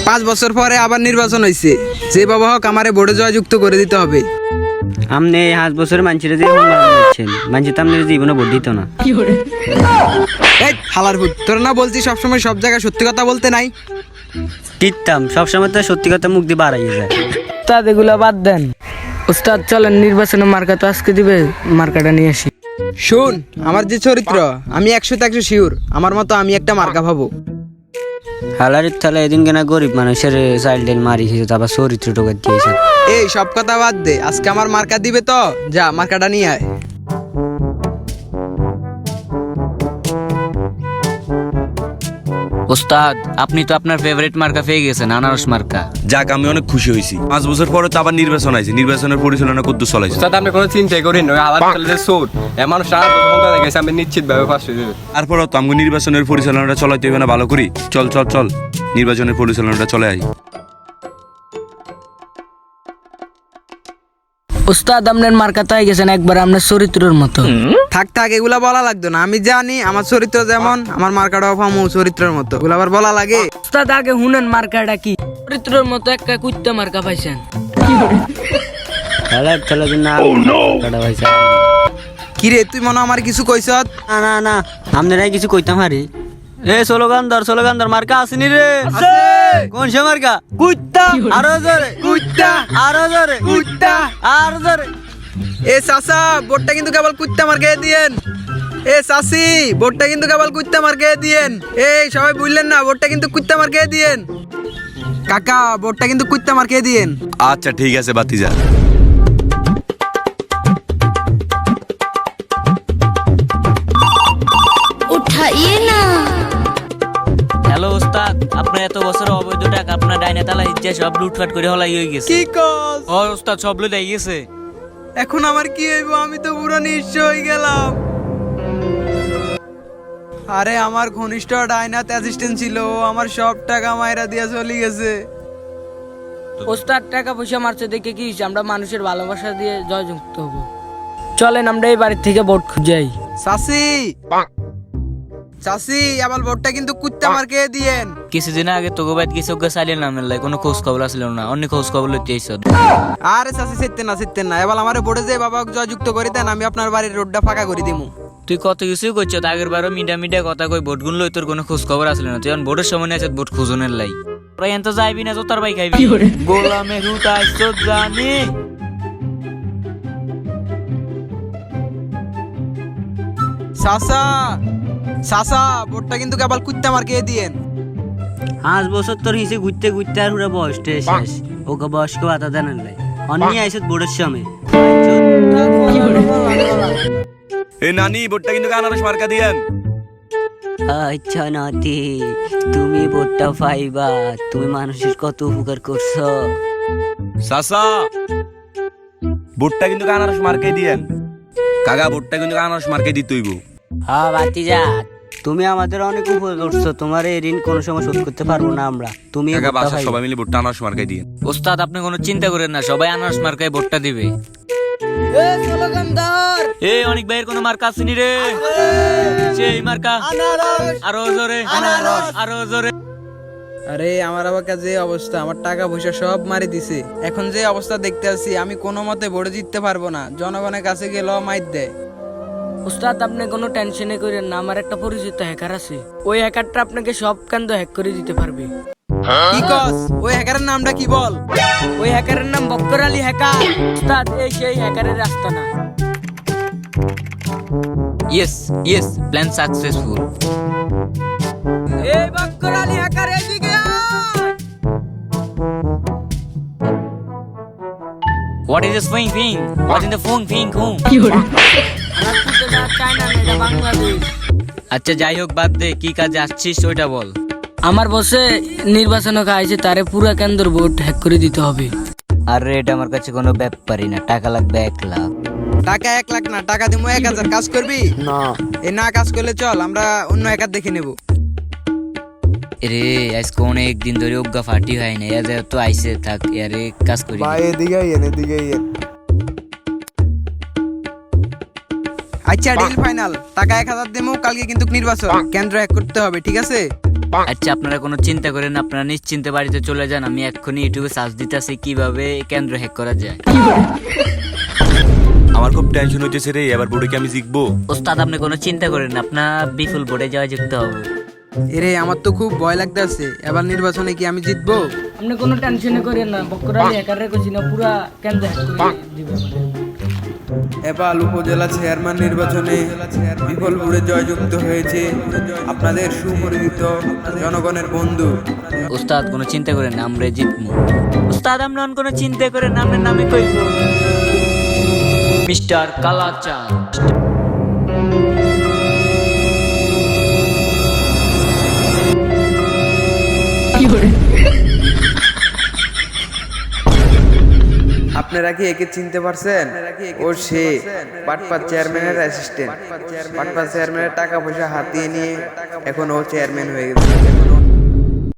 5 বছর পরে আবার নির্বাচন হয়েছে, যে বাবা হোক আমারে ভোটে জয়যুক্ত করে দিতে হবে। আপনি 5 বছর মানুষের যে মারছেন, মানুষ তো আপনার জীবনে ভোট দিত না। এই হালার ভূত, তোর না বলছি সবসময় সব জায়গায় সত্যি কথা বলতে নাই? দিতাম, সবসময় তো সত্যি কথা মুখ দিয়ে বাড়াই যায়। উস্তাদ এগুলা বাদ দেন। উস্তাদ চলেন, নির্বাচনে মার্কা তো আজকে দিবে, মার্কাটা নিয়ে আসি। শুন, আমার যে চরিত্র, আমি 100% শিওর আমার মতো আমি একটা মার্কা ভাবো। হালারির তাহলে এদিন কেনা গরিব মানুষের চাইল্ডের মারি খেয়েছে, তারপর চরিত্র টোকা দিয়েছে। এই সব কথা বাদ দে, আজকে আমার মার্কা দিবে তো, যা মার্কাটা নিয়ে আয়। ওস্তাদ, আপনি তো আপনার ফেভারিট মার্কা পেয়ে গেছেন, আনারস মার্কা। যাক, আমি অনেক খুশি হয়েছি। 5 বছর পরে তো আবার নির্বাচন আছে, নির্বাচনের পরিচালনা করতে চলাইছে। উস্তাদ আপনি কোনো চিন্তাই করেন না, আলাদা চলে যে সোট এমন সারা ক্ষমতা দেখেছে, আমি নিশ্চিতভাবে পাস হয়ে যাবে। তারপরও তো আমাকে নির্বাচনের পরিচালনাটা চলাইতে হবে না ভালো করি? চল চল চল, নির্বাচনের পরিচালনাটা চলে আই। উস্তাদ আপনার মার্কা তো হয়ে গেছেন একবার আপনার চরিত্রের মতো। থাক থাক, এগুলা বলা লাগতো না, আমি জানি আমার চরিত্র যেমন, আমার মার্কাটাও ফামু চরিত্রের মতো, এগুলো আবার বলা লাগে? উস্তাদ আগে শুনেন মার্কাটা কি। চরিত্রের মতো একটা কুত্তা মার্কা পাইছেন। হালার তাহলে না কাটা ভাইছে। কি রে, তুই মনে হয় আমার কিছু কইছ? না না না, আপনারাই কিছু কইতাম হারি। এ স্লোগান ধর মার্কা আসেনি রে? কোন সে মার্কা? কুত্তা। আরো জোরে কুত্তা, আরো জোরে কুত্তা, আরো জোরে। এ চাচা, ভোটটা কিন্তু কেবল কুত্তা মার্কে দিয়েন। এ চাচি, ভোটটা কিন্তু কেবল কুত্তা মার্কে দিয়েন। এই সবাই বুঝলেন না, ভোটটা কিন্তু কুত্তা মার্কে দিয়েন। কাকা, ভোটটা কিন্তু কুত্তা মার্কে দিয়েন। আচ্ছা ঠিক আছে বাতিজা। उठाइए ना। হ্যালো ওস্তাদ, আপনার এত বছর অবৈধ টাকা আপনার ডাইনে তালা ইচ্ছা সব লুটফাট করে হলাই হয়ে গেছে। কি কস? ও ওস্তাদ, সব লুট হয়ে গেছে। এখন আমার কি হইব? আমি তো পুরো নিঃস্ব হয়ে গেলাম। আরে আমার ঘনিষ্ঠ ডাইনাত অ্যাসিস্ট্যান্ট ছিল, ও আমার সব টাকা মাইরা দিয়া চলে গেছে। উস্তাদ টাকা পয়সা মারছে দেখে কি হইছে? আমরা মানুষের ভালোবাসা দিয়ে জয়যুক্ত হব। চলেন আমরা এই বাড়ির থেকে ভোট খুঁজাই। চাচি, চাচি, আবার ভোটটা কিন্তু কুত্তা মার্কে দিয়েন। কিছুদিন আগে তোকে বাইত কিছু চাইলেন না, মেলায় কোনো খোঁজ খবর আসছিল না, অন্য খোঁজ খবর লইতে আইছ। আরে চাচি, সেতেন না, এবার আমার ভোটে যে বাবা জয়যুক্ত করে দেন, আমি আপনার বাড়ির রোডটা ফাঁকা করে দিমু। তুই কত কিছুই করছ, আগের বারও মিডিয়া কথা কই ভোট গুন লই, তোর কোনো খোঁজ খবর আসলে না। তুই এখন ভোটের সময় আছে ভোট খুঁজনের লাই। তোরা এত যাইবি না, তোর ভাই খাইবি। গোলামে রুট আইছ জানি। চাচা, চাচা, ভোটটা কিন্তু কেবল কুত্তা মার্কে দিয়েন। 5 বছর তোর হিসে ঘুরতে ঘুরতে আর পুরো বয়সটা শেষ। ওকে বয়স্ক ভাতা দেন নাই, অন্য আইসত বোর্ডের সময়। এ নানি, ভোটটা কিন্তু আনারস মার্কা দিয়েন। আচ্ছা নাতি, তুমি ভোটটা পাইবা, তুমি মানুষের কত উপকার করছো। চাচা, ভোটটা কিন্তু আনারস মার্কে দিয়েন। কাকা, ভোটটা কিন্তু আনারস মার্কে দিতেইব। হ্যাঁ বাতিজা, তুমি আমাদের অনেক উপকার করছো, তোমার এই ঋণ কোনো সময় শোধ করতে পারবো না আমরা। তুমি কাকা, বাসা সবাই মিলে ভোটটা আনারস মার্কাই দিয়েন। ওস্তাদ, আপনি কোনো চিন্তা করেন না, সবাই আনারস মার্কায় ভোটটা দিবে। এ অনেক ভাইয়ের কোনো মার্কা আসেনি রে? সেই মার্কা আরো জোরে, আরো জোরে। আরে আমার আবার যে অবস্থা, আমার টাকা পয়সা সব মারি দিছে। এখন যে অবস্থা দেখতে আছি, আমি কোনো মতে ভোটে জিততে পারবো না। জনগণের কাছে গেল মাইর দেয়। উস্তাদ আপনি কোনো টেনশনে করেন না, আমার একটা পরিচিত হ্যাকার আছে। ওই হ্যাকারটা আপনাকে সব কেন্দ্র হ্যাক করে দিতে পারবে। কি কস? ওই হ্যাকারের নামটা কি বল? ওই হ্যাকারের নাম বক্কর আলী হ্যাকার। উস্তাদ এই সেই হ্যাকারের রাস্তা না। Yes, plan successful. এই বক্কর আলী হ্যাকার এদিকে আয়। What is this thing? What in the phone thing? China না, এটা বাংলাদেশ। আচ্ছা যাই হোক, বাদ দে, কি কাজে আসছিস ওইটা বল। আমার বসে নির্বাচনে খাইছে, তারে পুরা কেন্দ্র ভোট হ্যাক করে দিতে হবে। আরে এটা আমার কাছে কোনো ব্যাপারই না, টাকা লাগবে 1 লাখ। টাকা 1 লাখ না, টাকা দিমু 1000। কাজ করবি না? এই না কাজ করলে চল, আমরা অন্য হ্যাকার দেখে নেব। রে আজকে অনেক দিন ধরে অজ্ঞা ফাটি হয় না, এদের তো আইসে থাক, আরে কাজ করি। আচ্ছা ডিল ফাইনাল, টাকা 1000 দিমু, কালকে কিন্তু নির্বাচন, কেন্দ্র হ্যাক করতে হবে, ঠিক আছে? আচ্ছা আপনারা কোনো চিন্তা করেন না, আপনারা নিশ্চিন্তে বাড়িতে চলে যান। আমি এক্ষুনি ইউটিউবে সার্চ দিতেছি কিভাবে কেন্দ্র হ্যাক করা যায়। আমার খুব টেনশন হইতেছে রে, এবার বোর্ডে কি আমি জিতবো? ওস্তাদ আপনি কোনো চিন্তা করেন না, আপনার বিপুল বোর্ডে যাওয়া যুক্ত হবে। এরে আমার তো খুব ভয় লাগতেছে, এবার নির্বাচনে কি আমি জিতবো? আপনি কোনো টেনশনে করেন না, বকরা হ্যাকার রেখেছি না, পুরা কেন্দ্র হ্যাক করে দিব আমাদের। এবার উপজেলা চেয়ারম্যান নির্বাচনে বিপুল ভোটে জয়যুক্ত হয়েছে আপনাদের সুপরিচিত জনগণের বন্ধু। ওস্তাদ কোনো চিন্তা করেন না, আমরা জিতবো। ওস্তাদ আমরা কোনো চিন্তা করেন না, আপনার নামে কইব মিস্টার কালাচাঁদ। আপনারা কি একে চিনতে পারছেন? ও সে পাটপাত চেয়ারম্যানের অ্যাসিস্ট্যান্ট। পাটপাত চেয়ারম্যানের টাকা পয়সা হাতিয়ে নিয়ে এখন ও চেয়ারম্যান হয়ে গেছে।